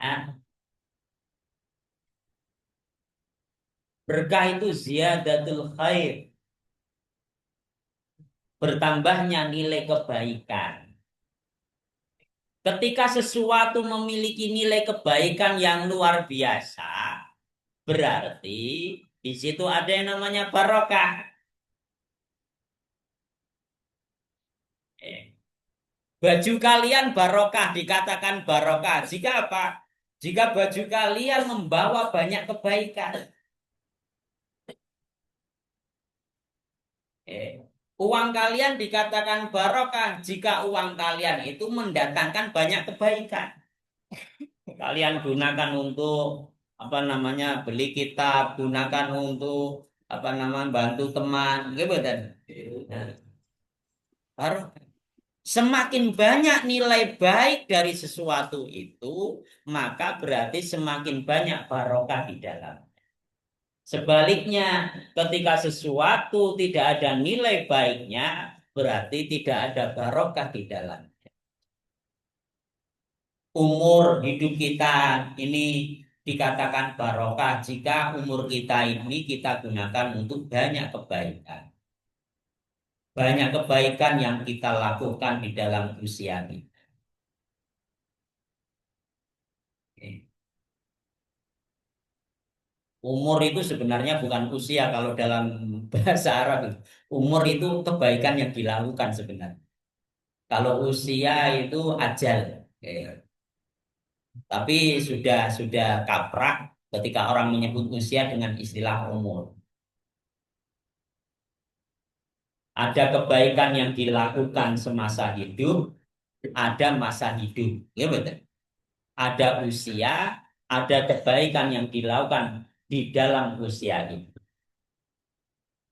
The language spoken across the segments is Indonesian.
Ah, berkah itu ziyadatul khair, bertambahnya nilai kebaikan. Ketika sesuatu memiliki nilai kebaikan yang luar biasa, berarti di situ ada yang namanya barokah. Eh, Baju kalian barokah, dikatakan barokah. Jika apa? Jika baju kalian membawa banyak kebaikan. Eh, Uang kalian dikatakan barokah jika uang kalian itu mendatangkan banyak kebaikan. Kalian gunakan untuk apa namanya beli kitab, gunakan untuk apa namanya bantu teman, gitu kan? Nah, barokah. Semakin banyak nilai baik dari sesuatu itu, maka berarti semakin banyak barokah di dalam. Sebaliknya, ketika sesuatu tidak ada nilai baiknya, berarti tidak ada barokah di dalam. Umur hidup kita ini dikatakan barokah jika umur kita ini kita gunakan untuk banyak kebaikan. Banyak kebaikan yang kita lakukan di dalam usia ini. Umur itu sebenarnya bukan usia kalau dalam bahasa Arab. Umur itu kebaikan yang dilakukan sebenarnya. Kalau usia itu ajal. Eh, Tapi sudah kaprah ketika orang menyebut usia dengan istilah umur. Ada kebaikan yang dilakukan semasa hidup, ada masa hidup. Ya betul. Ada usia, ada kebaikan yang dilakukan di dalam usia itu.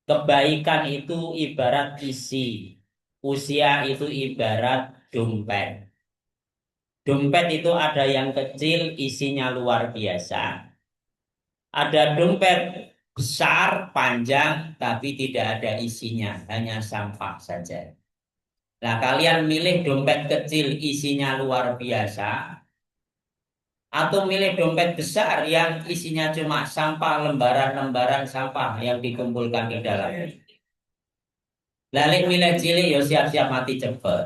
Kebaikan itu ibarat isi. Usia itu ibarat dompet. Dompet itu ada yang kecil, isinya luar biasa. Ada dompet besar, panjang, tapi tidak ada isinya, hanya sampah saja. Nah, kalian milih dompet kecil, isinya luar biasa, atau milih dompet besar yang isinya cuma sampah, lembaran-lembaran sampah yang dikumpulkan di dalamnya. Lalu milih cilik, ya siap-siap mati cepet.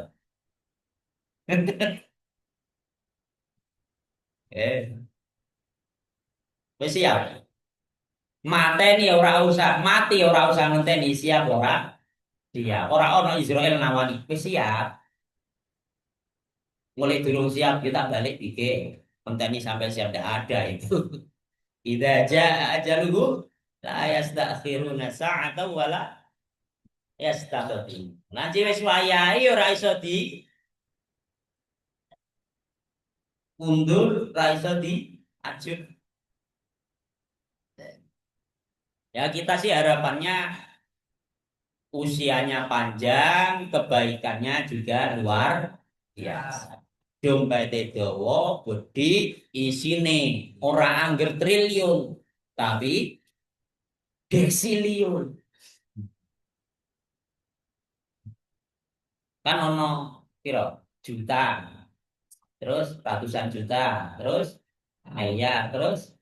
Eh, wis siap. Mateni ora usah, mati ora usah ngenteni siap ora? Siap. Ora ono Israel nawani. Wis siap. Mulai durung siap kita balik bikin. Ngenteni sampai siap ndak ada itu. Idza jaa ajaluhu la yastakhiruna sa'atan wala yastaqdim. Nanti wis wayahe ora iso di undur, ora iso di ajuh. Ya kita sih harapannya usianya panjang, kebaikannya juga luar biasa. Dompete dawa, gede, isine ora angger triliun, tapi desiliun. Kan ono piro? Juta, terus ratusan juta, terus miliar, terus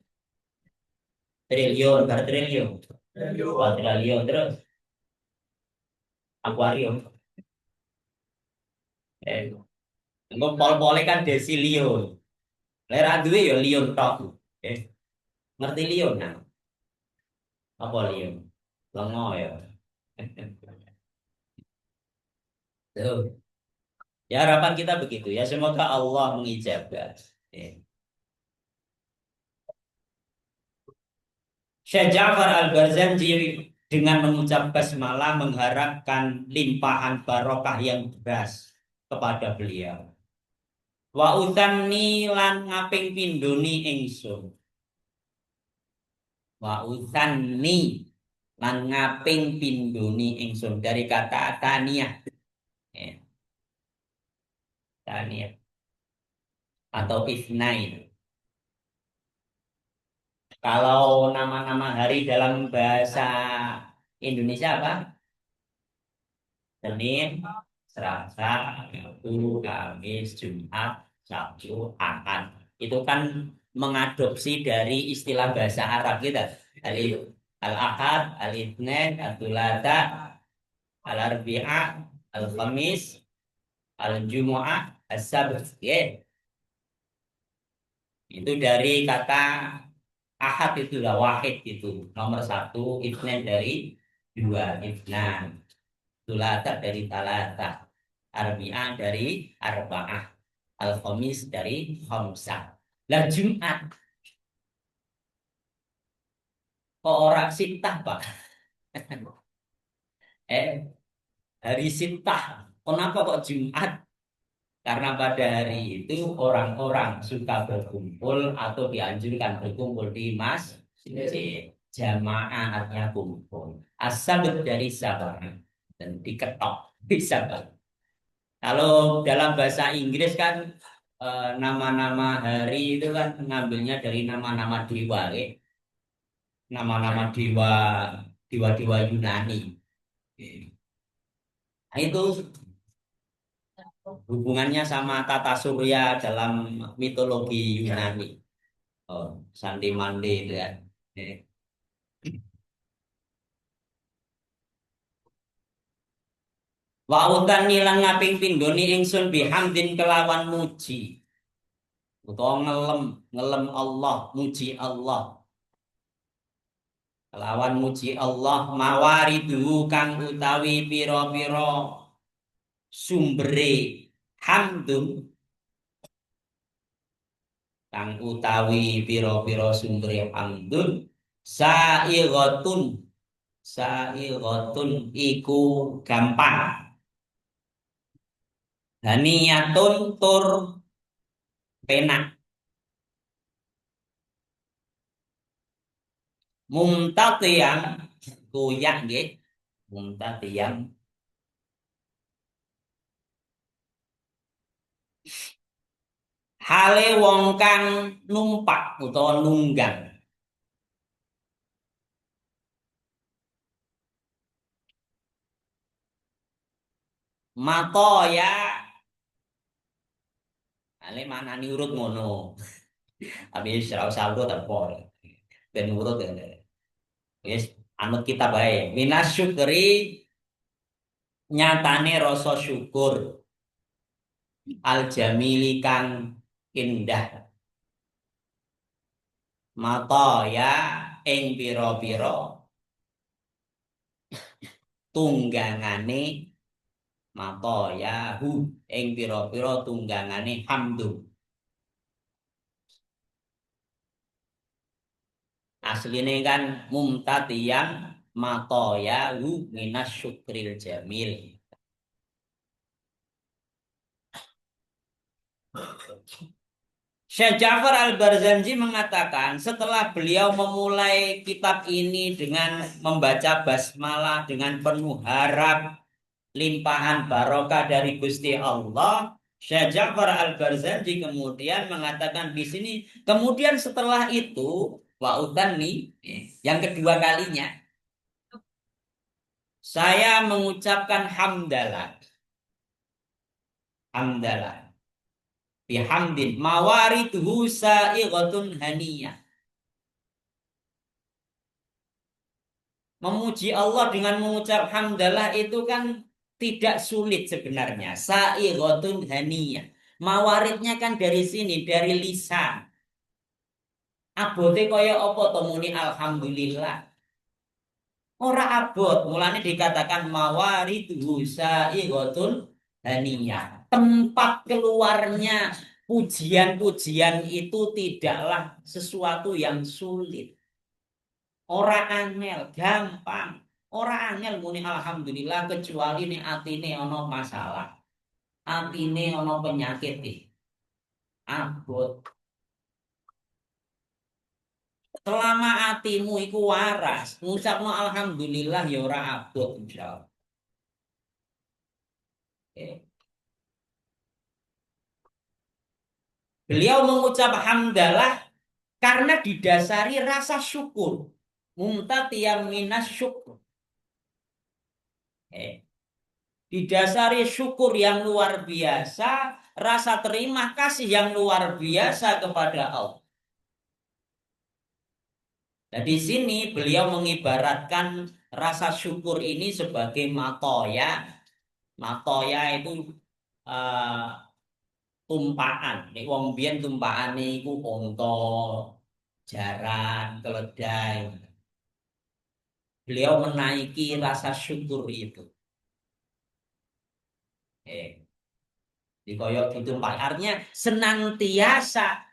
triliun, bar triliun, kuadriliun, terus akuarium. Eh, engko pol-pole kan desiliun. Lera duwe ya liun tok. Eh, ngerti liun nah? Apa liun? Lengo ya. Tuh. Ya harapan kita begitu ya. Semoga Allah mengijabah. Eh. Syekh Ja'far Al-Barzanji dengan mengucap basmalah mengharapkan limpahan barokah yang deras kepada beliau. Wa utanni lan ngaping pindhoni ingsun. Wa utanni lan ngaping pindhoni ingsun dari kata taniyah. Eh, taniyah atau isnain. Kalau nama-nama hari dalam bahasa Indonesia apa? Senin, Selasa, Rabu, Kamis, Jumat, Sabtu, Ahad. itu kan mengadopsi dari istilah bahasa Arab kita. Al-Ahad, Al-Itsnain, Al-Tsulats, Al-Arbi'ah, Al-Khamis, Al-Jumu'ah, As-Sabt. Ya, itu dari kata ahad itu lah wahid itu nomor satu, Itsnain dari dua, Itsnan, Tsulats dari talata, Arbi'ah dari arba'ah, Al-Khamis dari khamsah. Lah Jumat kok ora sitah, Pak? Eh, hari sitah. Kenapa kok Jumat? Karena pada hari itu orang-orang suka berkumpul atau dianjurkan berkumpul di masjid. Jamaah artinya kumpul. Asal dari sabar dan diketok di sabar. Kalau dalam bahasa Inggris kan nama-nama hari itu kan ngambilnya dari nama-nama dewa, ya. Nama-nama dewa, dewa-dewa Yunani. Nah, itu hubungannya sama tata surya dalam mitologi Yunani. Oh, Sandi Mandi itu ya. Eh. Wa utan nilang ngaping pindhoni ingsun bihamdin kelawan muji. Utawa ngelem, ngelem Allah, muji Allah. Kelawan muji Allah mawaridu kang utawi pira-pira sumbere hamdun, kang utawi pira-pira sumbere hamdun saighatun, saighatun iku gampang, haniyatun tur penak, mumtatiyang goyah nggih, mumtatiyang hale wong kang numpak utawa nunggang. Matoya ale manani urut ngono. Tapi ora usah urut apa. Ben urut ya. Wis anut kita bae. Minas syukri nyatane rasa syukur al jamili kang indah. Matoya ing pira-pira tunggangane, matoya hu ing pira-pira tunggangane hamdu. Asline kan mumtatiyang matoya hu minas syukril jamil. Syekh Ja'far Al-Barzanji mengatakan setelah beliau memulai kitab ini dengan membaca basmalah dengan penuh harap limpahan barokah dari Gusti Allah, Syekh Ja'far Al-Barzanji kemudian mengatakan di sini, kemudian setelah itu wa'udan nih yang kedua kalinya saya mengucapkan hamdalah, hamdalah bihamdin mawarituhu sa'iqatun haniyah. Memuji Allah dengan mengucap hamdalah itu kan tidak sulit sebenarnya. Sa'iqatun haniyah. Mawaridnya kan dari sini, dari lisan. Abote kaya apa to muni alhamdulillah. Ora abot, mulane dikatakan mawariduhu sa'iqatun haniyah. Tempat keluarnya pujian-pujian itu tidaklah sesuatu yang sulit. Ora angel, gampang. Ora angel muni alhamdulillah kecuali nih atine ono masalah. Atine ono penyakit nih. Abot. Selama atimu iku waras, ngucapno alhamdulillah ya ora abot insyaallah. Oke. Beliau mengucap hamdalah karena didasari rasa syukur. Mumtatiyam minas syukur. Oke. Didasari syukur yang luar biasa rasa terima kasih yang luar biasa kepada Allah. Nah, di sini beliau mengibaratkan rasa syukur ini sebagai matoya. Matoya itu eh, tumpaan. Nek wong biyen tumpakane iku unta, jaran, keledai. Beliau menaiki rasa syukur itu. Di koyok ditumpak artinya senantiasa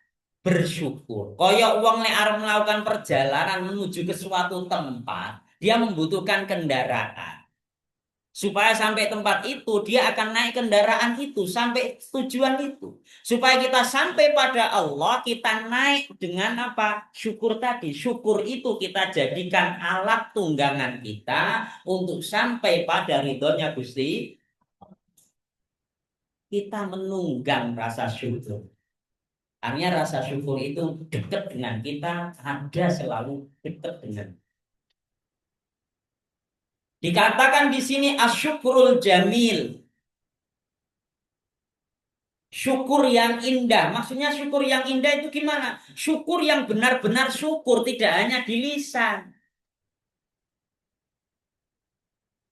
bersyukur. Koyok wong nek arep melakukan perjalanan menuju ke suatu tempat, dia membutuhkan kendaraan. Supaya sampai tempat itu, dia akan naik kendaraan itu sampai tujuan itu. Supaya kita sampai pada Allah, kita naik dengan apa? Syukur tadi. Syukur itu kita jadikan alat tunggangan kita untuk sampai pada ridhonya Gusti. Kita menunggang rasa syukur. Artinya rasa syukur itu dekat dengan kita, ada selalu dekat dengan. Dikatakan di sini asyukurul jamil. Syukur yang indah. Maksudnya syukur yang indah itu gimana? Syukur yang benar-benar syukur, tidak hanya di lisan.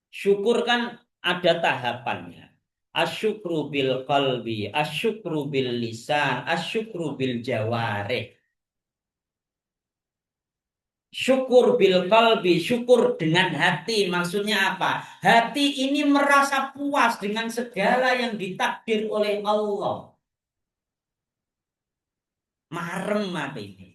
Syukur kan ada tahapannya. Asyukru bil qalbi, asyukru bil lisan, asyukru bil jawarih. Syukur bil qalbi, syukur dengan hati. Maksudnya apa? Hati ini merasa puas dengan segala yang ditakdir oleh Allah. Marem mati ini.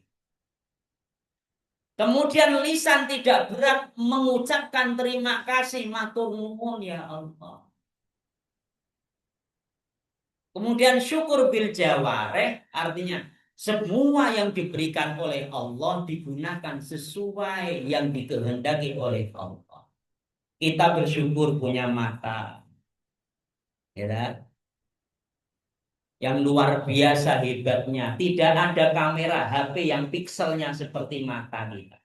Kemudian lisan tidak berat mengucapkan terima kasih, matur nuwun ya Allah. Kemudian syukur bil jawareh, artinya semua yang diberikan oleh Allah digunakan sesuai yang dikehendaki oleh Allah. Kita bersyukur punya mata, ya, yang luar biasa hebatnya. Tidak ada kamera HP yang pikselnya seperti mata kita.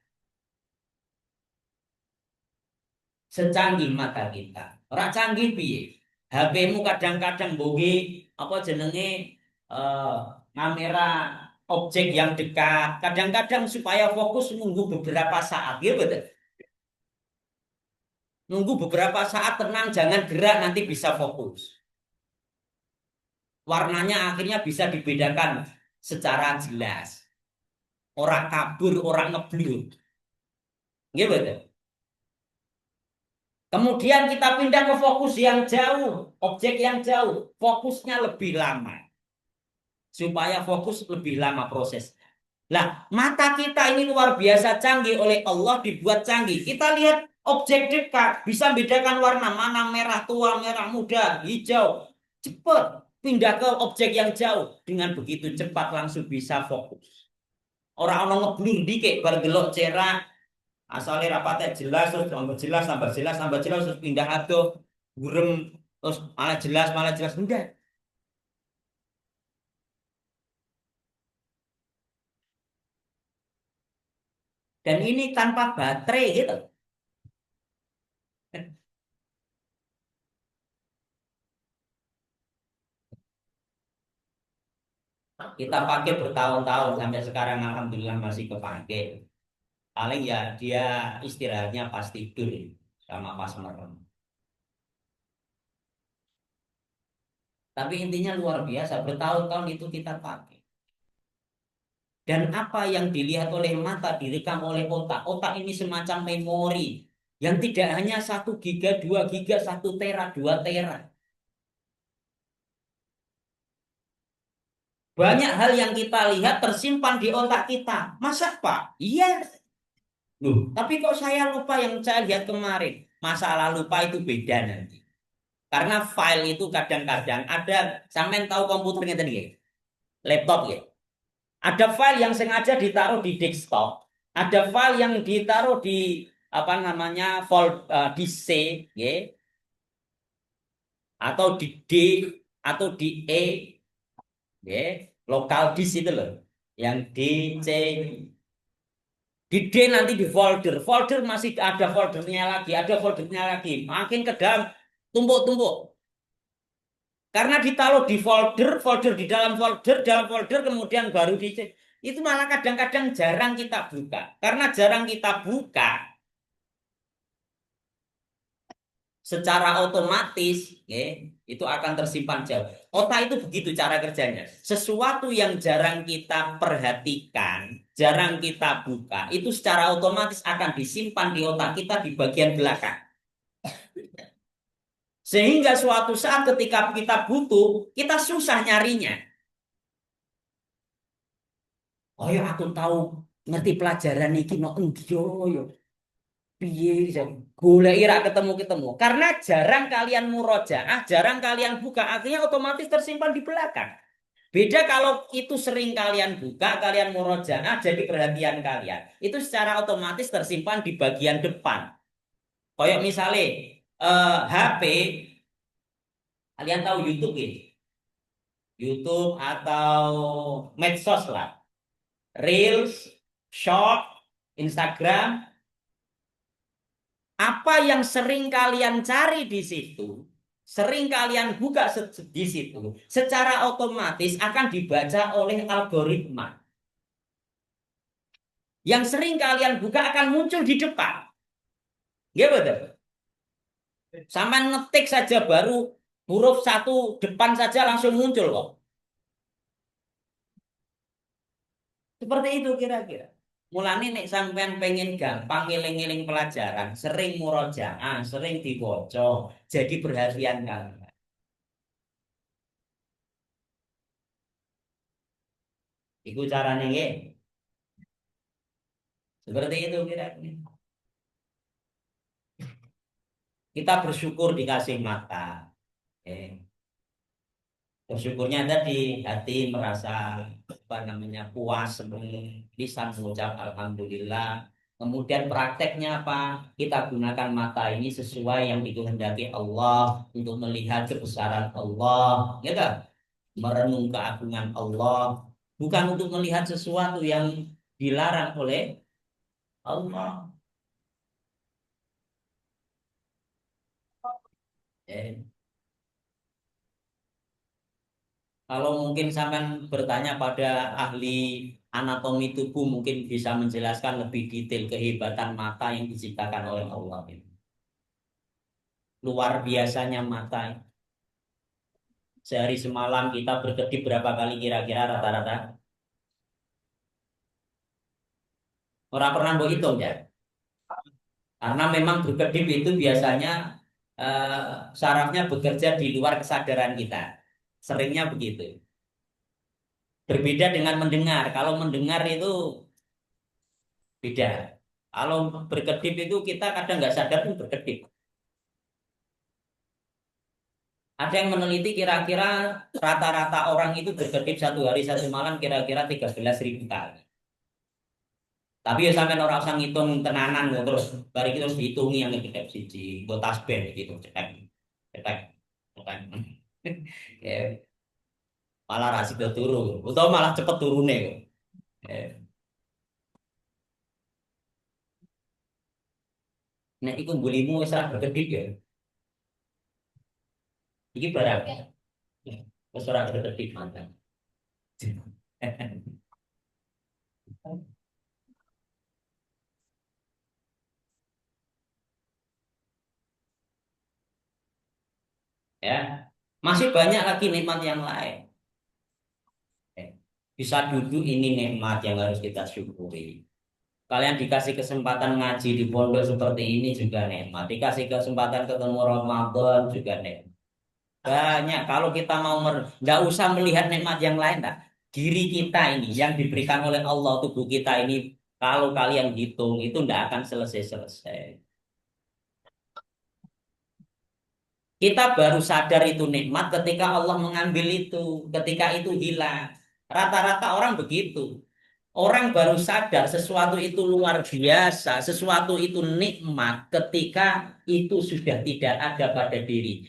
Secanggih mata kita. Ora canggih piye? HP-mu kadang-kadang bogi apa jenenge eh, kamera objek yang dekat. Kadang-kadang supaya fokus nunggu beberapa saat, gitu betul. Nunggu beberapa saat tenang, jangan gerak nanti bisa fokus. Warnanya akhirnya bisa dibedakan secara jelas. Orang kabur, orang ngeblur. Gitu betul. Kemudian kita pindah ke fokus yang jauh, objek yang jauh, fokusnya lebih lama. Supaya fokus lebih lama proses. Lah, mata kita ini luar biasa canggih oleh Allah dibuat canggih. Kita lihat objek dekat, bisa bedakan warna mana merah tua, merah muda, hijau. Cepat pindah ke objek yang jauh. Dengan begitu cepat langsung bisa fokus. Orang-orang ngeblur dikit, bergelok cerah, asalnya rapatnya jelas, terus tambah jelas, tambah jelas, tambah jelas, terus pindah aduh, gurem, terus malah jelas, enggak. Dan ini tanpa baterai gitu. Kita pakai bertahun-tahun sampai sekarang alhamdulillah masih kepakai. Paling ya dia istirahatnya pas tidur sama pas merem. Tapi intinya luar biasa, bertahun-tahun itu kita pakai. Dan apa yang dilihat oleh mata direkam oleh otak. Otak ini semacam memori yang tidak hanya 1 giga, 2 giga, 1 tera, 2 tera. Banyak hal yang kita lihat tersimpan di otak kita. Masa Pak? Iya. Loh, tapi kok saya lupa yang saya lihat kemarin? Masalah lupa itu beda nanti. Karena file itu kadang-kadang ada, sampean tahu komputernya tadi ya? Laptop ya. Ada file yang sengaja ditaruh di desktop, ada file yang ditaruh di apa namanya di C, ya, atau di D atau di E, ya, lokal disk itu loh, yang D, C, di D nanti di folder, folder masih ada foldernya lagi, ada foldernya lagi, makin ke dalam tumpuk-tumpuk. Karena ditaruh di folder, folder di dalam folder, kemudian baru dicek. Itu malah kadang-kadang jarang kita buka. Karena jarang kita buka, secara otomatis itu akan tersimpan jauh. Otak itu begitu cara kerjanya. Sesuatu yang jarang kita perhatikan, jarang kita buka, itu secara otomatis akan disimpan di otak kita di bagian belakang. Sehingga suatu saat ketika kita butuh, kita susah nyarinya. Oh ya aku tahu ngerti pelajaran iki no yo yo. Piye golek ira ketemu-ketemu. Karena jarang kalian murojaah, jarang kalian buka, akhirnya otomatis tersimpan di belakang. Beda kalau itu sering kalian buka, kalian murojaah, jadi perhatian kalian. Itu secara otomatis tersimpan di bagian depan. Kayak misalnya HP, kalian tahu YouTube ini, YouTube atau medsos lah, Reels, Short, Instagram. Apa yang sering kalian cari di situ, sering kalian buka di situ, secara otomatis akan dibaca oleh algoritma. Yang sering kalian buka akan muncul di depan. Ya betul. Sampai ngetik saja baru huruf satu depan saja langsung muncul kok. Seperti itu kira-kira. Mulane nek sampean pengen gampang ngiling-ngiling pelajaran, sering murojaah, sering diwaca, jadi perhatian kalian. Iku caranya nggih. Seperti itu kira-kira. Kita bersyukur dikasih mata. Eh, Bersyukurnya tadi hati merasa apa namanya puas, senang, lisan mengucap alhamdulillah. Kemudian prakteknya apa? Kita gunakan mata ini sesuai yang dikehendaki Allah untuk melihat kebesaran Allah, ya kan? Merenung keagungan Allah, bukan untuk melihat sesuatu yang dilarang oleh Allah. Eh, Kalau mungkin sampai bertanya pada ahli anatomi tubuh mungkin bisa menjelaskan lebih detail kehebatan mata yang diciptakan oleh Allah. Luar biasanya mata. Sehari semalam kita berkedip berapa kali kira-kira rata-rata? Orang pernah mau hitung ya? Karena memang berkedip itu biasanya sarafnya bekerja di luar kesadaran kita. Seringnya begitu. Berbeda dengan mendengar. Kalau mendengar itu beda. Kalau berkedip itu kita kadang nggak sadar pun berkedip. Ada yang meneliti kira-kira rata-rata orang itu berkedip satu hari satu malam kira-kira 13.000 kali. Tapi ya sampai orang usah ngitung tenanan loh, terus bari kita terus dihitungi yang kedep siji, nggo tasbih gitu, cetek. Cetek. Cetek. Ya, malah ra sida turu, utawa malah cepet turune kok. Ya. Nek iku mbulimu wis ora berkedip ya. Iki barang. Wis ora berkedip mantan. Ya. Masih banyak lagi nikmat yang lain. Bisa duduk ini nikmat yang harus kita syukuri. Kalian dikasih kesempatan ngaji di pondok seperti ini juga nikmat. Dikasih kesempatan ketemu Ramadan juga nikmat. Banyak kalau kita mau nggak usah melihat nikmat yang lain dah. Diri kita ini yang diberikan oleh Allah tubuh kita ini kalau kalian hitung itu nggak akan selesai-selesai. Kita baru sadar itu nikmat ketika Allah mengambil itu, ketika itu hilang. Rata-rata orang begitu. Orang baru sadar sesuatu itu luar biasa, sesuatu itu nikmat ketika itu sudah tidak ada pada diri.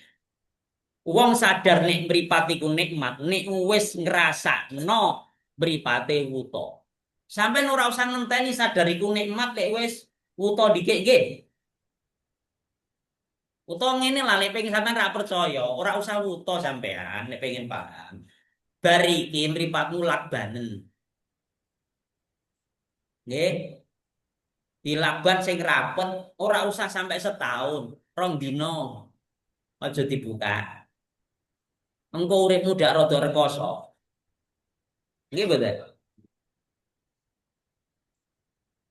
Wong sadar nek mripate ku nikmat, nek wis ngrasakno mripate wuta. Sampai ora usah ngenteni sadar iku nikmat nek wis wuta dikek nggih. Utawa ngene lah nek pengen sampean ra percaya, ora usah wuto sampean nek pengen paham. Bar iki mripatmu lakbanen. Nggih, dilakban sing rapet ora usah sampai setahun, 2 dina aja dibuka. Engko uripmu dak rada rekoso. Nggih mboten?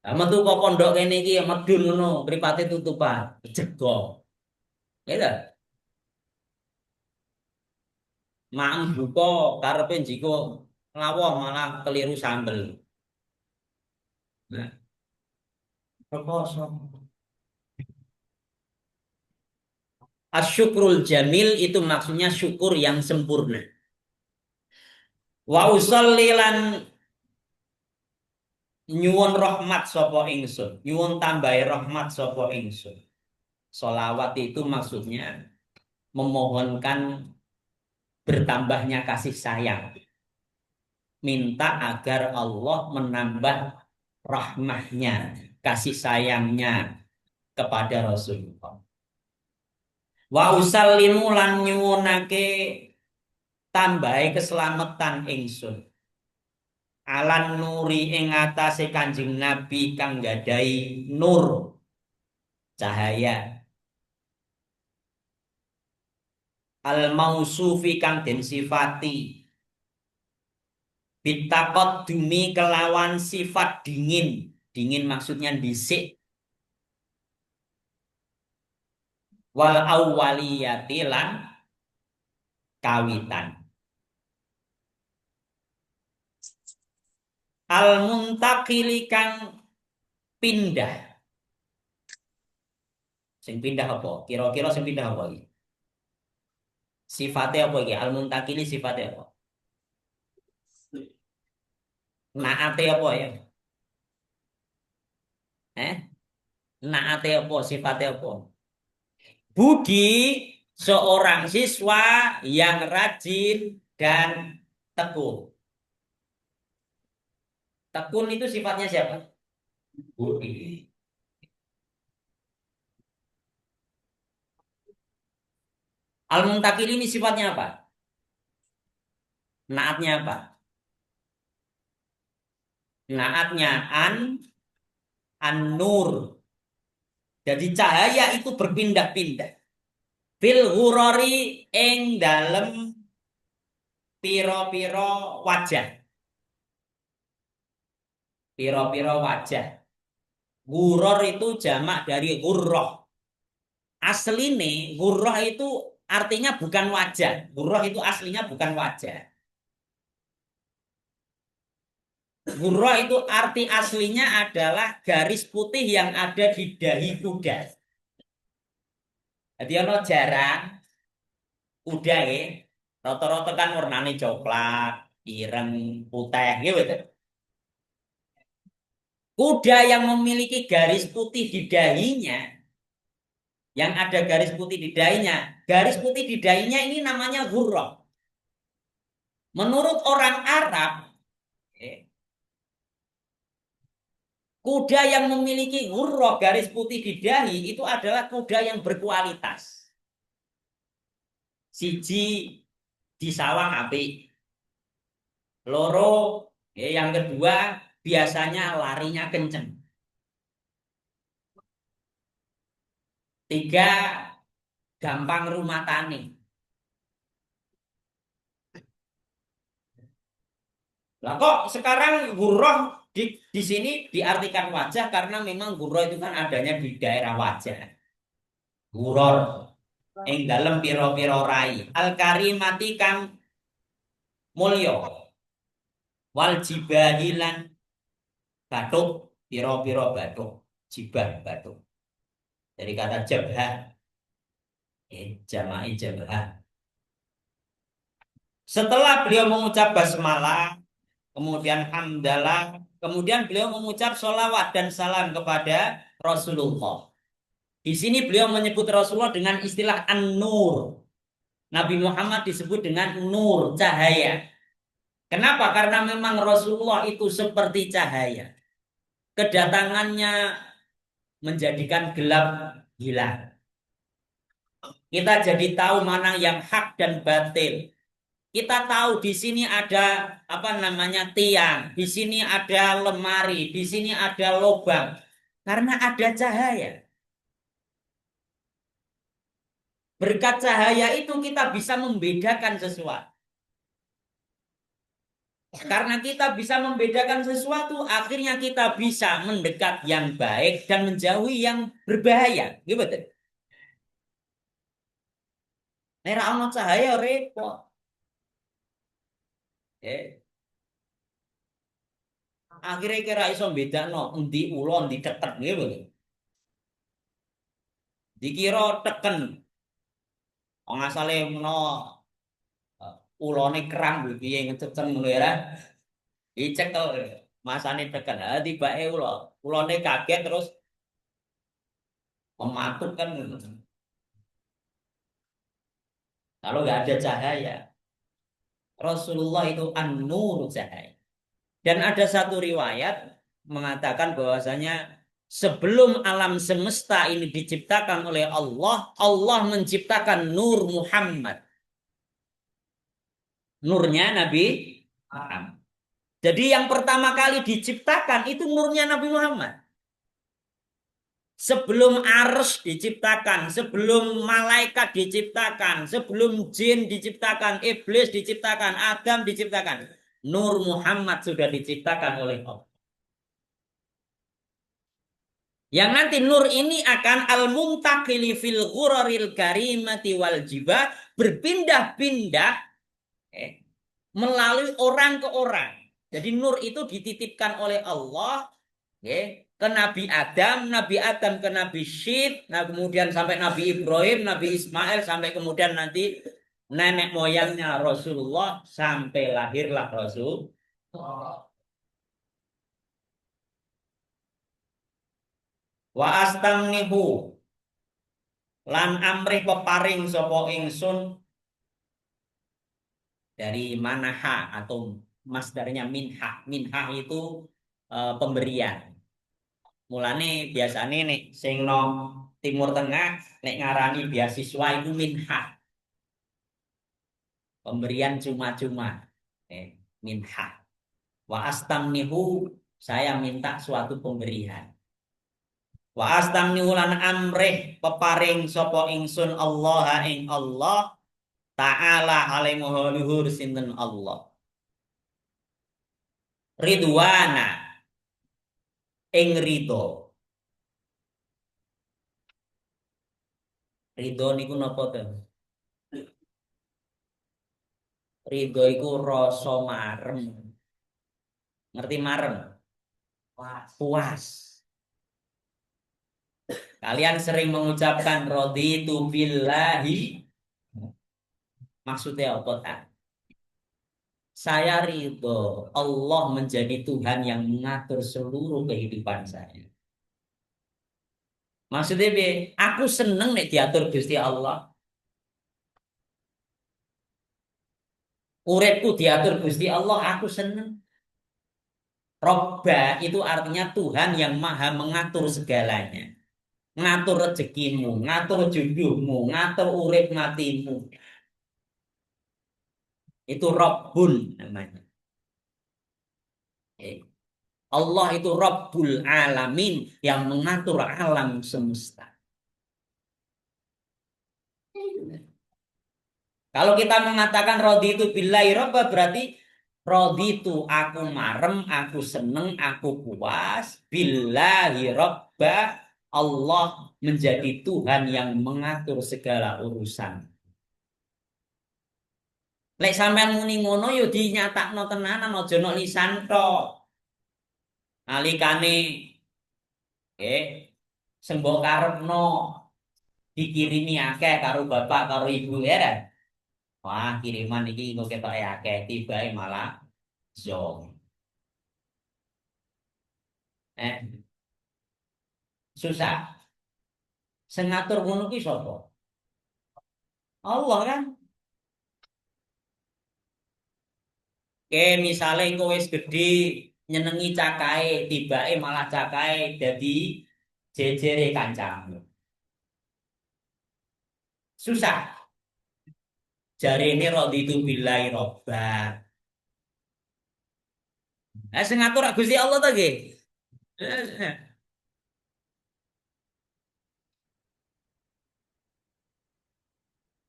Lah metu kok pondok kene iki medun ngono, mripate tutupan, jego. Nggih ta? Mak buka karepe njiko ngawah malah keliru sambel. Nah, rekoso. Asyukrul jamil itu maksudnya syukur yang sempurna. Wa usollilan nyuwun rahmat sapa ingsun, nyuwun tambahi rahmat sapa ingsun. Solawat itu maksudnya memohonkan bertambahnya kasih sayang. Minta agar Allah menambah rahmatnya, kasih sayangnya kepada Rasulullah. Wa usallimu lan nyuwunake tambahi keselamatan ingsun. Alan nuri ing atase Kanjeng Nabi kang gadai nur cahaya. Al mausufi kang den sifati bitakot dumi kelawan sifat dingin. Dingin maksudnya dhisik. Wal awwaliyati lan kawitan. Al muntakili kang pindah. Sing pindah apa? Kira-kira sing pindah apa iki? Sifatnya apa iki? Al muntakili sifatnya apa? Naate apa ya? Eh? Naate apa? Sifatnya apa? Budi seorang siswa yang rajin dan tekun. Tekun itu sifatnya siapa? Budi. Al-Muntakil ini sifatnya apa? Naatnya apa? Naatnya an-nur. Jadi cahaya itu berpindah-pindah. Fil ghurari ing dalem piro-piro wajah. Piro-piro wajah. Ghuror itu jamak dari ghurroh. Asline ghurroh itu artinya bukan wajah. Ghurroh itu aslinya bukan wajah. Ghurroh itu arti aslinya adalah garis putih yang ada di dahi kuda. Jadi ono jarang kuda ya. Rata-rata kan warnanya coklat, ireng, putih gitu. Kuda yang memiliki garis putih di dahinya, yang ada garis putih di dahinya, garis putih di dahinya ini namanya ghurroh. Menurut orang Arab, kuda yang memiliki ghurroh garis putih di dahi itu adalah kuda yang berkualitas. Siji disawang api. Loro, yang kedua biasanya larinya kenceng. Tiga, gampang rumah tani. Lah kok sekarang ghurroh di sini diartikan wajah karena memang ghurroh itu kan adanya di daerah wajah. Ghuror ing dalem pira-pira rai. Al karimati kang mulya. Wal jibahilan batuk pira-pira batuk. Jibah batuk. Dari kata jabhah. Jama'i jabhah. Setelah beliau mengucap basmalah, kemudian hamdalah, kemudian beliau mengucap sholawat dan salam kepada Rasulullah. Di sini beliau menyebut Rasulullah dengan istilah an-nur. Nabi Muhammad disebut dengan nur, cahaya. Kenapa? Karena memang Rasulullah itu seperti cahaya. Kedatangannya menjadikan gelap hilang. Kita jadi tahu mana yang hak dan batil. Kita tahu di sini ada apa namanya tiang, di sini ada lemari, di sini ada lubang. Karena ada cahaya. Berkat cahaya itu kita bisa membedakan sesuatu. Karena kita bisa membedakan sesuatu, akhirnya kita bisa mendekat yang baik dan menjauhi yang berbahaya. Gitu betul. Nek ana cahaya repot. Eh, akhirnya kira iso bedakno endi ula endi cethet gitu. Dikira teken, wong asale menawa ulane kerang lho piye ngececen ngono ya. Dicekel masane teken. Ah tibake ula. Ulane kaget terus mematut kan. Kalau nggak ada cahaya, Rasulullah itu an-nur cahaya. Dan ada satu riwayat mengatakan bahwasanya sebelum alam semesta ini diciptakan oleh Allah, Allah menciptakan Nur Muhammad. Nurnya Nabi Muhammad. Jadi yang pertama kali diciptakan itu nurnya Nabi Muhammad. Sebelum arus diciptakan, sebelum malaikat diciptakan, sebelum jin diciptakan, iblis diciptakan, Adam diciptakan. Nur Muhammad sudah diciptakan oleh Allah. Yang nanti nur ini akan al-muntakili fil ghuraril karimati wal jibah, berpindah-pindah eh, melalui orang ke orang. Jadi nur itu dititipkan oleh Allah ke Nabi Adam ke Nabi Syed, nah kemudian sampai Nabi Ibrahim, Nabi Ismail, sampai kemudian nanti nenek moyangnya Rasulullah sampai lahirlah Rasul. Wa astamnihu lan amrih peparing sapa ingsun dari manaha atau masdarnya minha. Minha itu pemberian. Mulane biasane nek sing no Timur Tengah nek ngarani beasiswa itu minha, pemberian cuma-cuma. Minha. Wa astamnihu saya minta suatu pemberian. Wa astamnihu lan amrih peparing sapa ingsun Allah ing Allah Ta'ala alaihi luhur sinten Allah. Ridwana ing ridho. Ridho niku napa to? Ridho iku rasa marem. Ngerti marem? Puas. Kalian sering mengucapkan raditu billahi. Maksudnya apa tak? Saya ridho Allah menjadi Tuhan yang mengatur seluruh kehidupan saya. Maksudnya aku seneng nek diatur Gusti Allah. Uripku diatur Gusti Allah, aku seneng. Robba itu artinya Tuhan yang maha mengatur segalanya. Ngatur rezekimu, ngatur jodohmu, ngatur urip matimu. Itu Rabbun namanya. Allah itu Rabbul Alamin yang mengatur alam semesta. Kalau kita mengatakan rodi itu billahi robba berarti rodi itu aku marem, aku seneng, aku puas. Billahi robba Allah menjadi Tuhan yang mengatur segala urusan. Lek sampean muni ngono yo dinyatakno tenanan aja nok lisan tok. Nalikane sing mbok karepno dikirimi akeh karo bapak karo ibu ya. Wah, kiriman iki kok ketoke akeh tibae malah zong. Eh, susah. Sing ngatur ngono ki sapa? Allah kan. Misale engko wis gedhe nyenengi cakae, tibake malah cakae dadi jejere kancamu. Susah. Jari ini raditu billahi robba. Nah, sing ngatur Gusti Allah to nggih.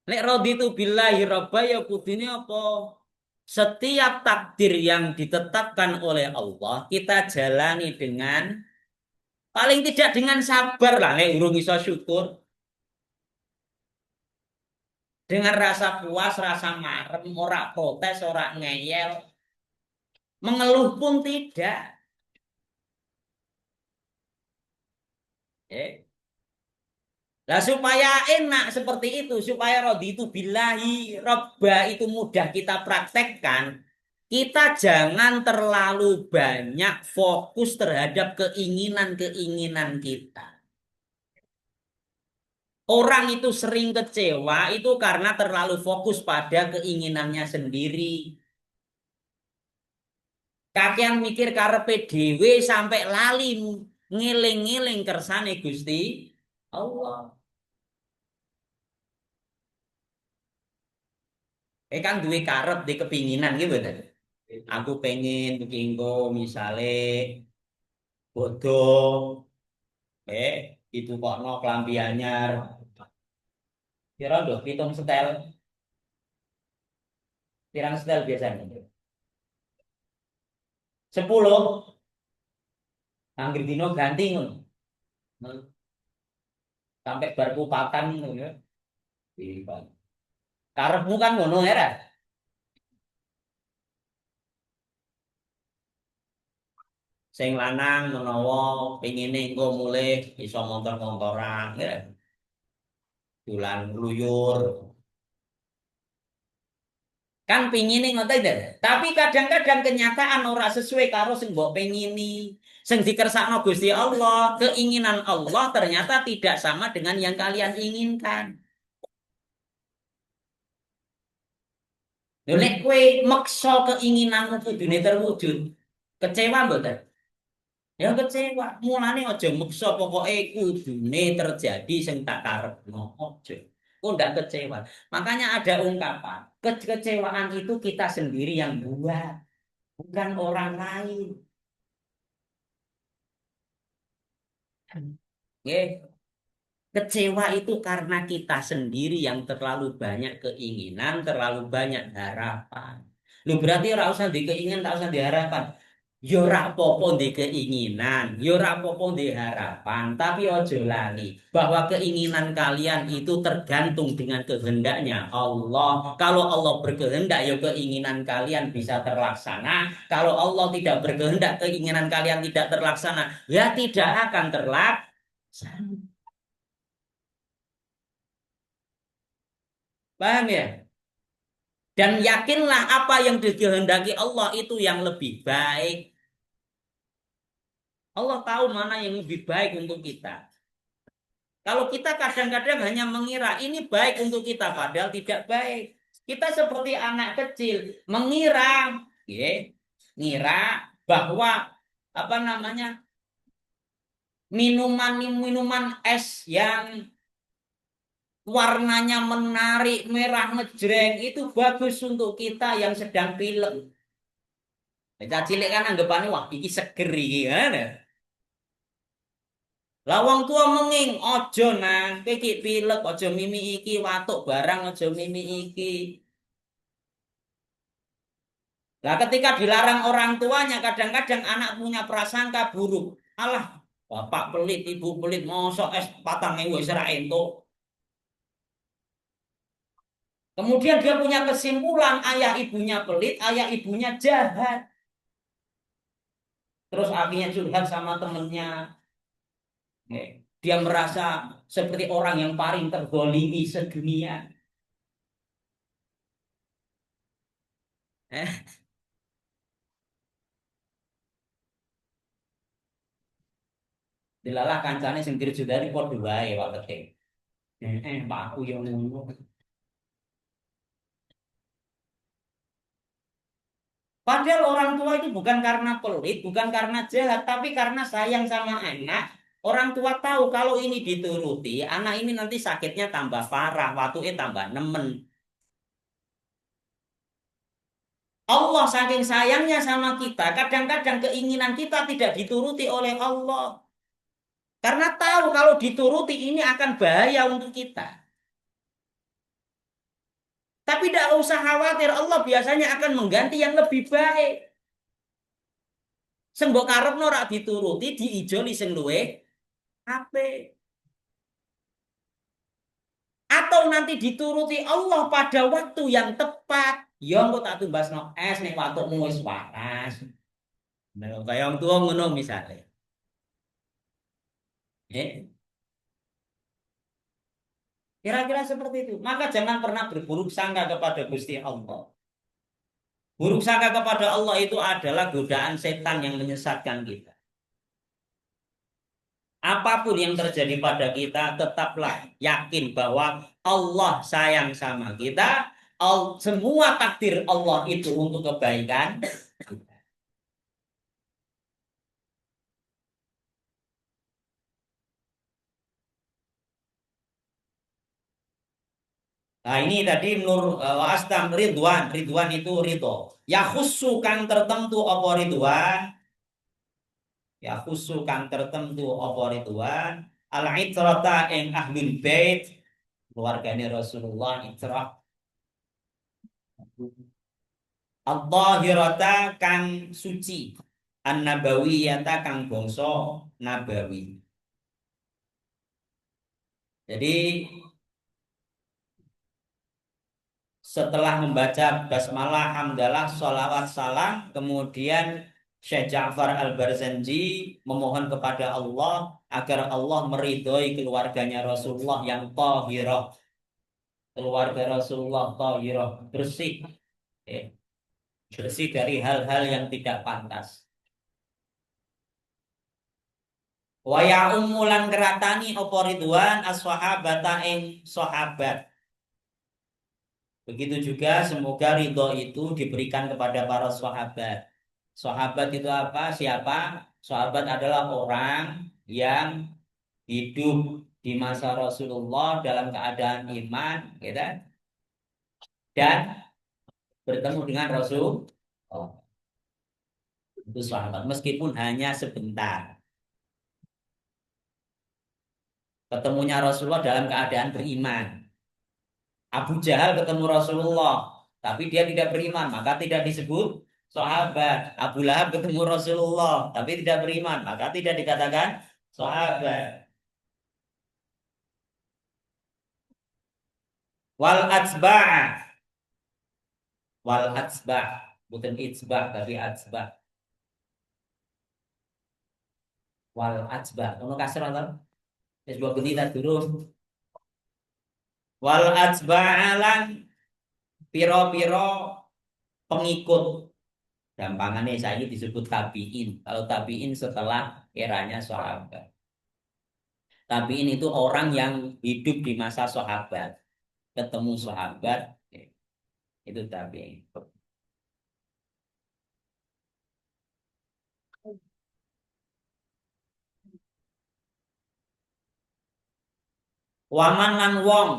Nek raditu billahi robba ya kudune apa? Setiap takdir yang ditetapkan oleh Allah kita jalani dengan paling tidak dengan sabar lah nek urung iso syukur, dengan rasa puas, rasa marem, ora protes, ora ngeyel, mengeluh pun tidak. Eh, Lah supaya enak seperti itu, supaya raditu billahi robba itu mudah kita praktekkan, kita jangan terlalu banyak fokus terhadap keinginan-keinginan kita. Orang itu sering kecewa itu karena terlalu fokus pada keinginannya sendiri. Kakean mikir karepe dhewe sampai lali ngiling-ngiling kersane Gusti Allah. Kan duwe karep, di kepinginan gitu tadi. Aku pengen kengko misale bodoh, itu kok no kelambi anyar. Kira lho, pitung setel, pirang setel biasanya. 10, anggere dino ganti ngono. Sampai bar kupatan ngono ya. Iya. Karepmu kan ngono ya. Sing lanang menawa pengine engko mulih iso montor-montoran ya. Dolan luyur. Kan pingine ngoten lho. Tapi kadang-kadang kenyataan ora sesuai karo sing mbok pengini. Sing dikersakno Gusti Allah, keinginan Allah ternyata tidak sama dengan yang kalian inginkan. Lho nek kowe meksa keinginanmu kudune terwujud, kecewa mboten? Ya kecewa. Mulane aja meksa pokoke kudune terjadi sing tak karepno. Aja. Kok ndak kecewa. Makanya ada ungkapan, kekecewaan itu kita sendiri yang buat, bukan orang lain. Nggih. Kecewa itu karena kita sendiri yang terlalu banyak keinginan, terlalu banyak harapan. Lu berarti ora usah di keinginan, tak usah diharapan. Yo ora apa-apa di keinginan, yo ora apa-apa di harapan, tapi ojo lali bahwa keinginan kalian itu tergantung dengan kehendaknya Allah. Kalau Allah berkehendak, ya keinginan kalian bisa terlaksana. Kalau Allah tidak berkehendak, keinginan kalian tidak terlaksana, ya tidak akan terlaksana. Paham ya? Dan yakinlah apa yang dikehendaki Allah itu yang lebih baik. Allah tahu mana yang lebih baik untuk kita. Kalau kita kadang-kadang hanya mengira ini baik untuk kita, padahal tidak baik. Kita seperti anak kecil mengira, ya, ngira bahwa apa namanya minuman-minuman es yang warnanya menarik, merah ngejreng itu bagus untuk kita yang sedang pilek. Caci cilik kan anggapannya wah iki seger iki kan. Lah wong tua menging ojo nang iki pilek ojo mimi iki watuk barang ojo mimi iki. Lah ketika dilarang orang tuanya kadang-kadang anak punya prasangka buruk. Alah, bapak pelit, ibu pelit, mosok es patang ewu wis ra entuk. Kemudian dia punya kesimpulan ayah ibunya pelit, ayah ibunya jahat. Terus akhirnya curhat sama temennya. Dia merasa seperti orang yang paling tergolimi sedunia. Eh, Dilalah kancane sing dirjudani padha wae Pak Keting. Pak aku yang ngono. Padahal orang tua itu bukan karena pelit, bukan karena jahat, tapi karena sayang sama anak. Orang tua tahu kalau ini dituruti, anak ini nanti sakitnya tambah parah, waktunya tambah nemen. Allah saking sayangnya sama kita, kadang-kadang keinginan kita tidak dituruti oleh Allah. Karena tahu kalau dituruti ini akan bahaya untuk kita. Tapi tidak usah khawatir, Allah biasanya akan mengganti yang lebih baik. Sembok karepno ora dituruti diijoli sing luwih apik. Atau nanti dituruti Allah pada waktu yang tepat. Ya engko tak tumbasno es nek watukmu wis panas. Nah, kaya wong tuwa ngono misale. Eh, kira-kira seperti itu. Maka jangan pernah berburuk sangka kepada Gusti Allah. Buruk sangka kepada Allah itu adalah godaan setan yang menyesatkan kita. Apapun yang terjadi pada kita, tetaplah yakin bahwa Allah sayang sama kita. Semua takdir Allah itu untuk kebaikan. Nah ini tadi nur astam ridwan, ridwan itu ridho. Ya khusu kang tertentu apa ridwan, ya khusu kang tertentu apa ridwan. Al itrata ing ahlul bait, keluargane Rasulullah itrah. Al-Tahirata kang suci. An-Nabawiyata kang bangsa Nabawi. Jadi setelah membaca basmalah, hamdalah, sholawat, salam, kemudian Syekh Ja'far Al-Barzanji memohon kepada Allah agar Allah meridhoi keluarganya Rasulullah yang tahirah. Keluarga Rasulullah tahirah, bersih. Eh, bersih dari hal-hal yang tidak pantas. Waya umulan keratani opo ridwan as-sahabata ing sahabat. Begitu juga semoga ridho itu diberikan kepada para sahabat. Sahabat itu apa? Siapa? Sahabat adalah orang yang hidup di masa Rasulullah dalam keadaan iman, gitu, dan bertemu dengan Rasul. Oh, itu sahabat meskipun hanya sebentar. Ketemunya Rasulullah dalam keadaan beriman. Abu Jahal ketemu Rasulullah, tapi dia tidak beriman, maka tidak disebut sahabat. Abu Lahab ketemu Rasulullah, tapi tidak beriman, maka tidak dikatakan sahabat. Wal atsba' wal atsba' bukan itsba' tapi atsba' wal atsba' ono kasar atau wis dua geni ta durung wal atsba'alan piro-piro pengikut. Gampangannya saya disebut tabiin. Kalau tabiin setelah eranya sahabat. Tabiin itu orang yang hidup di masa sahabat, ketemu sahabat, itu tabiin. Waman lan wong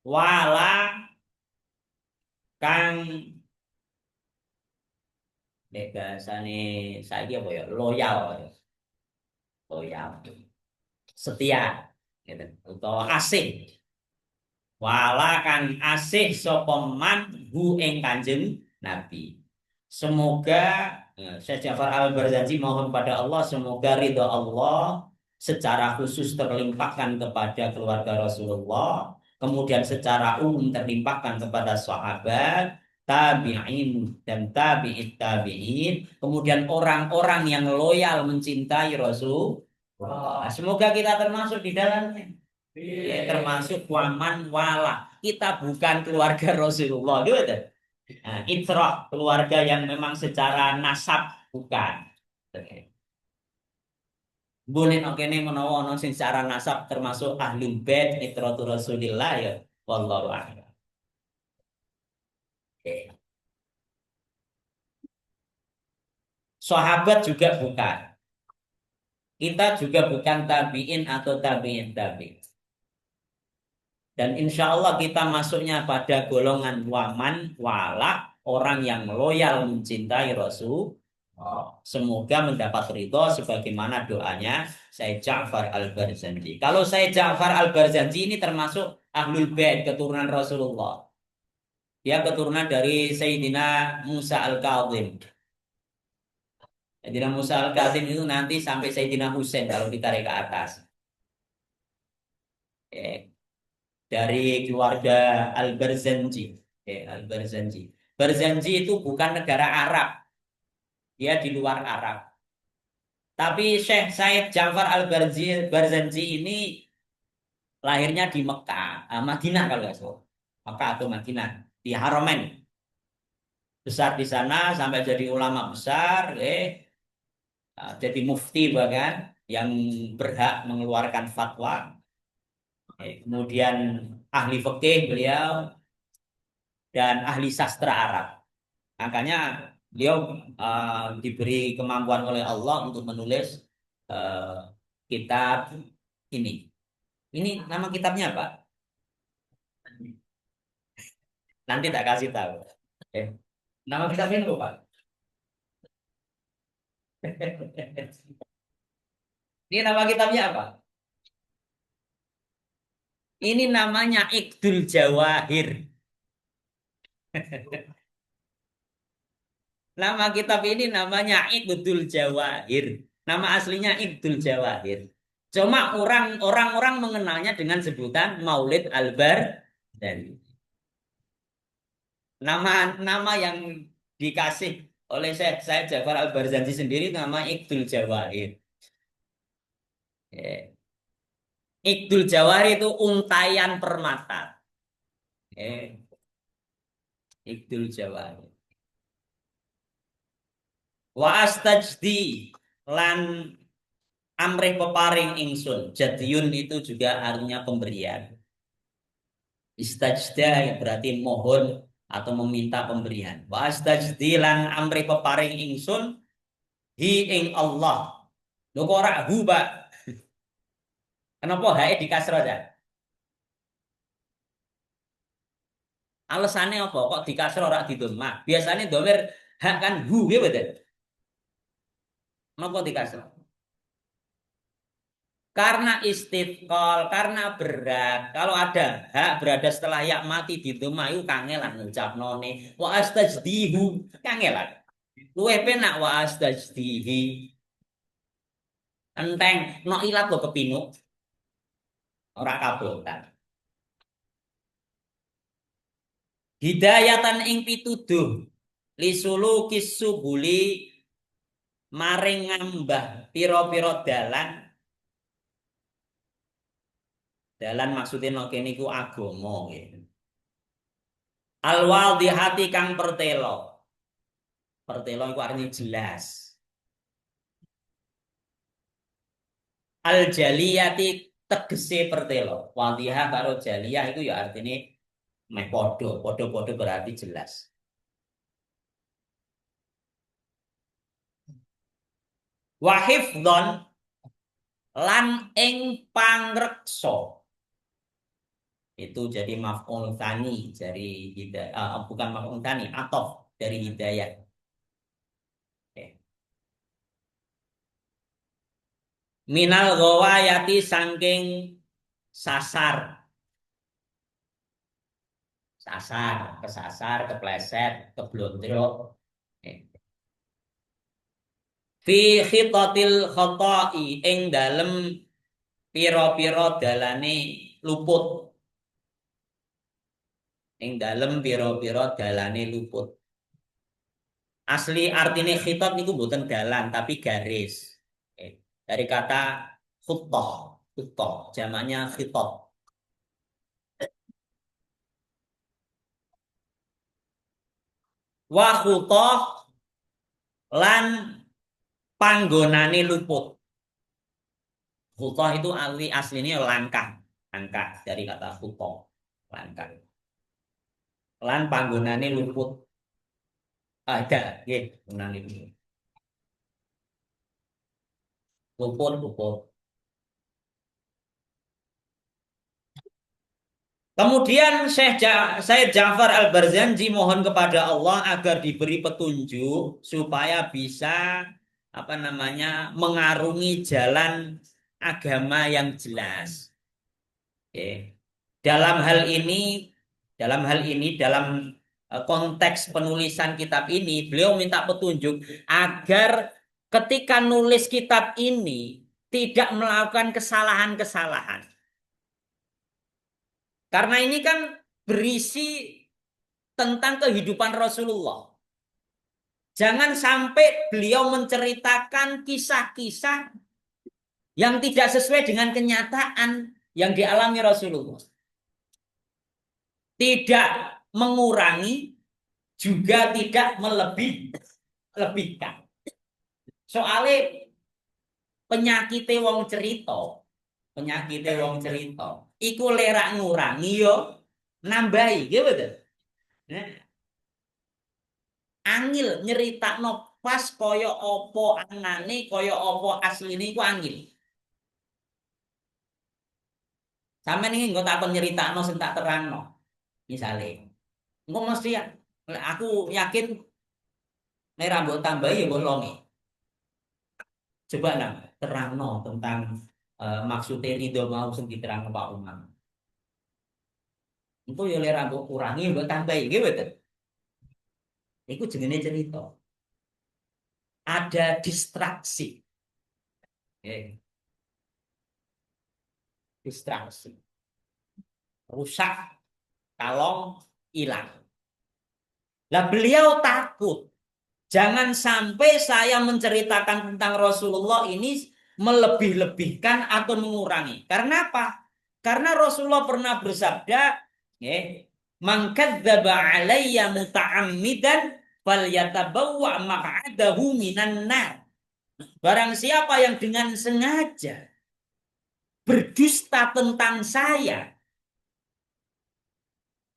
wala kang nek bahasane saiki apa ya loyal ya. Loyal setia gitu utawa asih wala kang asih sapa man hu ing Kanjeng Nabi. Semoga Syekh Ja'far Al-Barzanji mohon pada Allah semoga ridho Allah secara khusus terlimpahkan kepada keluarga Rasulullah, kemudian secara umum terlimpahkan kepada sahabat, tabi'in dan tabi'it tabi'in, kemudian orang-orang yang loyal mencintai Rasulullah. Semoga kita termasuk di dalamnya. Ya, termasuk waman wala. Kita bukan keluarga Rasulullah, gitu. Nah, itrah keluarga yang memang secara nasab bukan. Bunin oke nih menawa ono sing secara nasab termasuk ahlul bait itratul Rasulillah ya. Wallahu a'lam. Oke. Sahabat juga bukan. kita juga bukan tabiin atau tabiin tabiin. Dan insya Allah kita masuknya pada golongan waman, wala, orang yang loyal mencintai Rasul. Semoga mendapat ridho sebagaimana doanya Sayyid Ja'far Al-Barzanji. Kalau Sayyid Ja'far Al-Barzanji ini termasuk Ahlul Bait, keturunan Rasulullah. Dia keturunan dari Sayyidina Musa Al-Kazim. Sayyidina Musa Al-Kazim itu nanti sampai Sayyidina Husain kalau ditarik ke atas. Eh, dari keluarga Al-Barzanji. Al-Barzanji. Barzanji itu bukan negara Arab. Dia di luar Arab. Tapi Syekh Said Ja'far Al-Barzanji ini lahirnya di Mekah, Madinah kalau nggak salah. Mekah atau Madinah, di Haramain. Besar di sana sampai jadi ulama besar, jadi mufti bahkan yang berhak mengeluarkan fatwa. Kemudian ahli fikih beliau dan ahli sastra Arab. Makanya beliau diberi kemampuan oleh Allah untuk menulis uh, kitab ini. Ini nama kitabnya apa? Nanti tak kasih tahu. Eh, nama kitabnya apa, Pak? Ini nama kitabnya apa? Ini namanya Iqdul Jawahir. Nama kitab ini namanya Iqdul Jawahir. Nama aslinya Iqdul Jawahir. Cuma orang-orang mengenalnya dengan sebutan Maulid Albar dan nama yang dikasih oleh Syekh Ja'far Al-Barzanji sendiri nama Iqdul Jawahir. Eh, Iqdul Jawahir itu untayan permata. Eh, Iqdul Jawahir. Wa astajdi lan amrih peparing ingsun. Jadiyun itu juga artinya pemberian. Istajda berarti mohon atau meminta pemberian. Wa astajdi lan amrih peparing ingsun hi ing Allah. Lho kok ora hu, Pak? Kenapa hae dikasro aja? Alasannya apa? Kok dikasro ora didhamma? Biasanya domir hak kan hu, ya betul. Kenapa dikasro? Karena istifqol, karena berat. Kalau ada hak berada setelah ya mati di itu kangelan ngucap none. Wa astajdihu kangelan. Luwe penak wa astajdihi. Enteng, no ilat lo kepinuk. Ora kabulkan. Hidayatan ing pituduh. Lisulu kisubuli maring ngambah piro-piro dalan. Dalan maksudnya no kene iku agama gitu. Alwal di hati kang pertelo. Pertelo itu artinya jelas. Al jaliyati tegese pertelo. Wadiha karo jaliyah itu ya artinya meh podo. Podo-podo berarti jelas. Wahifdon lan ing pangreksa. Itu jadi maf'ul tani dari hidayah, bukan maf'ul tani, atof dari hidayah. Oke. Minal ghawayati sangking sasar. Kesasar, kepleset, keblondrok. Fi khitatil khotai ing dalem pira-pira dalane luput. Ing dalem pira-pira dalane luput. Asli artine khitat niku mboten dalan tapi garis. Dari kata khutah, khutah jamaknya khitat. Wa khutah lan panggonane luput. Khutah itu aslinya langkah, langkah dari kata khutah, langkah. Lan panggonane luput. Ada, nggih, panggonane luput. Luput. Kemudian Syekh Ja'far Al-Barzanji mohon kepada Allah agar diberi petunjuk supaya bisa apa namanya mengarungi jalan agama yang jelas. Oke. Dalam hal ini, dalam konteks penulisan kitab ini, beliau minta petunjuk agar ketika nulis kitab ini tidak melakukan kesalahan-kesalahan. Karena ini kan berisi tentang kehidupan Rasulullah. Jangan sampai beliau menceritakan kisah-kisah yang tidak sesuai dengan kenyataan yang dialami Rasulullah. Tidak mengurangi, juga tidak melebihkan. Soalnya penyakit wong cerita, iku lerak ngurangi yo nambahi, gitu betul. Nah, angil nyeritakno pas kaya apa angane, kaya apa asline iku angil. Sampeyan iki engko takon nyeritakno sing tak terangno. Misale, engko mesti ya, aku yakin nek rambut tambahi ya mbok longe. Coba lah terangno tentang maksudnya ridho mau sing diterangno Pak Umar. Engko ya lek rambut kurangi mbok tambahi, nggih betul. Iku jenenge cerita. Ada distraksi. Okay. Distraksi. Rusak, kalong, hilang. Lah beliau takut. Jangan sampai saya menceritakan tentang Rasulullah ini melebih-lebihkan atau mengurangi. Karena apa? Karena Rasulullah pernah bersabda, "Man kadzdzaba alayya muta'ammidan falyatabawwa maq'adahu minan nar." Barang siapa yang dengan sengaja berdusta tentang saya,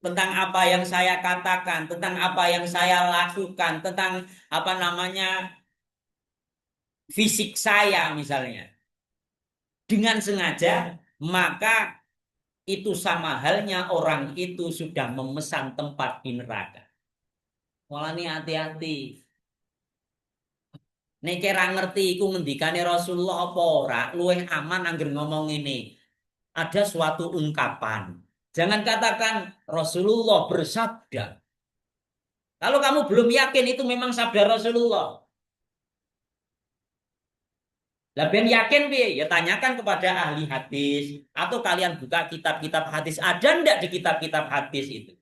tentang apa yang saya katakan, tentang apa yang saya lakukan, tentang apa namanya fisik saya misalnya, dengan sengaja, maka itu sama halnya orang itu sudah memesan tempat di neraka. Mulane hati-hati. Nek kira ngerti iku ngendikane Rasulullah apa ora, luwih aman angger ngomong ini. Ada suatu ungkapan. Jangan katakan Rasulullah bersabda. Kalau kamu belum yakin itu memang sabda Rasulullah. Lah ben yakin piye? Ya tanyakan kepada ahli hadis atau kalian buka kitab-kitab hadis. Ada ndak di kitab-kitab hadis itu?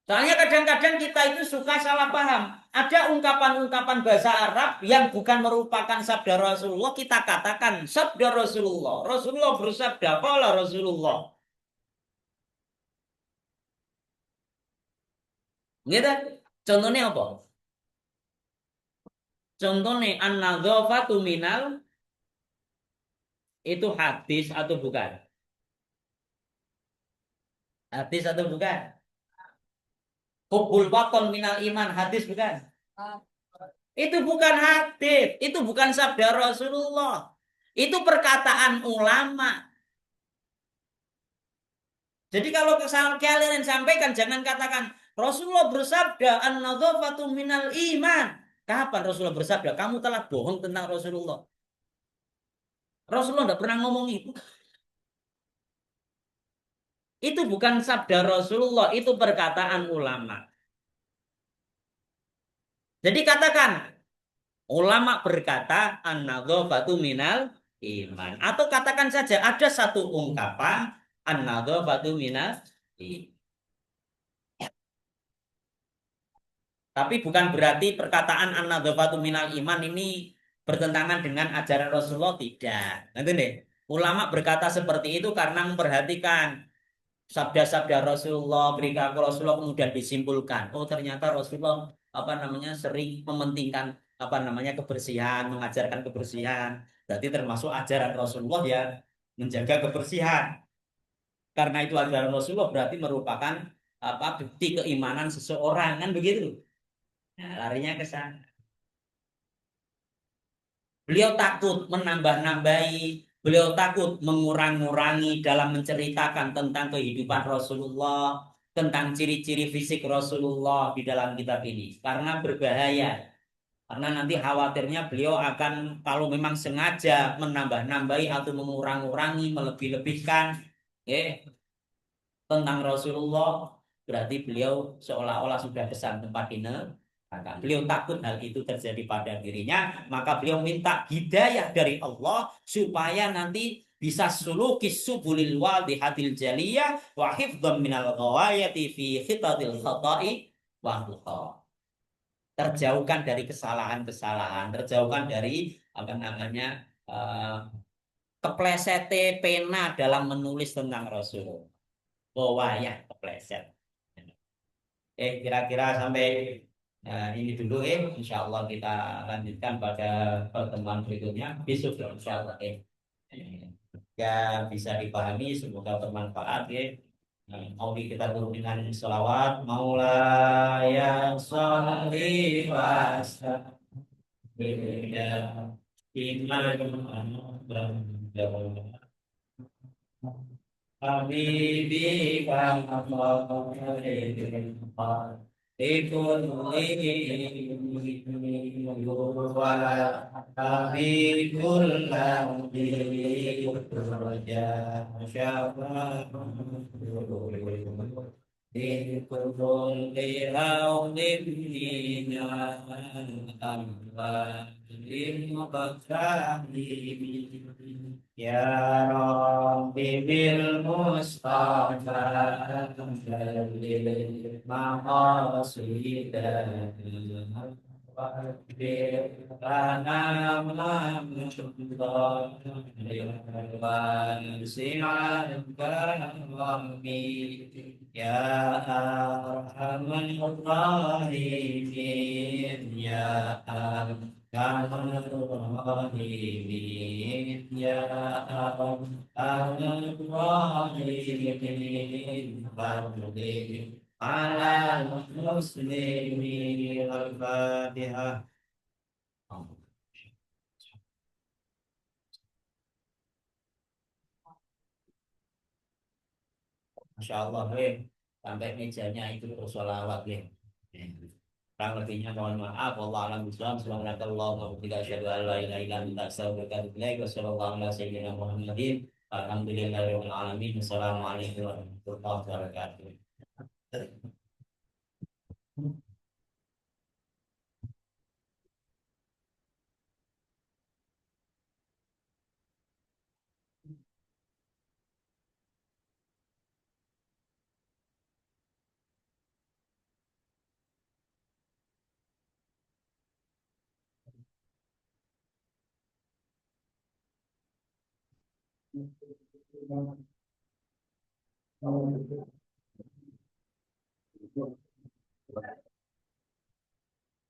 Soalnya kadang-kadang kita itu suka salah paham. Ada ungkapan-ungkapan bahasa Arab yang bukan merupakan sabda Rasulullah, kita katakan sabda Rasulullah. Rasulullah bersabda, qala Rasulullah. Gitu. Contohnya apa? Contohnya an-nadzafatu minal itu hadis atau bukan? Hadis atau bukan? Hubul waton minal iman hadis bukan? Itu bukan hadis, itu bukan sabda Rasulullah. Itu perkataan ulama. Jadi kalau kalian sampaikan jangan katakan Rasulullah bersabda an-nadzafatu minal iman. Kapan Rasulullah bersabda? Kamu telah bohong tentang Rasulullah. Rasulullah tidak pernah ngomong itu. Itu bukan sabda Rasulullah, itu perkataan ulama. Jadi katakan ulama berkata an-nadzafatu minal iman. Atau katakan saja ada satu ungkapan an-nadzafatu minal iman. Tapi bukan berarti perkataan an-nadzafatu minal iman ini bertentangan dengan ajaran Rasulullah, tidak. Nanti deh, ulama berkata seperti itu karena memperhatikan sabda-sabda Rasulullah, perilaku Rasulullah kemudian disimpulkan, oh ternyata Rasulullah apa namanya sering mementingkan apa namanya kebersihan, mengajarkan kebersihan. Berarti termasuk ajaran Rasulullah ya menjaga kebersihan. Karena itu ajaran Rasulullah berarti merupakan apa bukti keimanan seseorang kan begitu. Nah, larinya ke sana. Beliau takut menambah-nambahi, beliau takut mengurang-ngurangi dalam menceritakan tentang kehidupan Rasulullah, tentang ciri-ciri fisik Rasulullah di dalam kitab ini. Karena berbahaya. Karena nanti khawatirnya beliau akan kalau memang sengaja menambah-nambahi atau mengurang-urangi, melebih-lebihkan tentang Rasulullah, berarti beliau seolah-olah sudah pesan tempat di neraka. Beliau takut hal itu terjadi pada dirinya, maka beliau minta hidayah dari Allah supaya nanti bisa sulukis subulil wadihatil jaliyah wa hifdhan minal ghawayati fi khitatil khata'i wa terjauhkan dari kesalahan-kesalahan, terjauhkan dari apa namanya keplesete pena dalam menulis tentang Rasul. Oh wayah kepleset. Kira-kira sampai ini dulu insya Allah kita lanjutkan pada pertemuan berikutnya besok insya Allah ya bisa dipahami semoga bermanfaat mau kita tutup dengan selawat maula yang sholli wa Habibi Habibul Ya Rabbi bil Mustafa Jalil maqasidana Wakbir lana Si'an karami Ya Arhamar Rahimin Ya Arhamar Rahimin Ya Arhamar Rahimin Fadlil على المسلمين الفاتحة Masya Allah, sampai mejanya itu bersolawat, kurang lebihnya mohon maaf. Allah alam Islam. Subhanakallah wa bihamdika asyhadu an la ilaha illa anta astaghfiruka wa atubu ilaik. Wassallallahu ala sayyidina Muhammadin. Alhamdulillahirabbil alamin. Wassalamualaikum warahmatullahi wabarakatuh.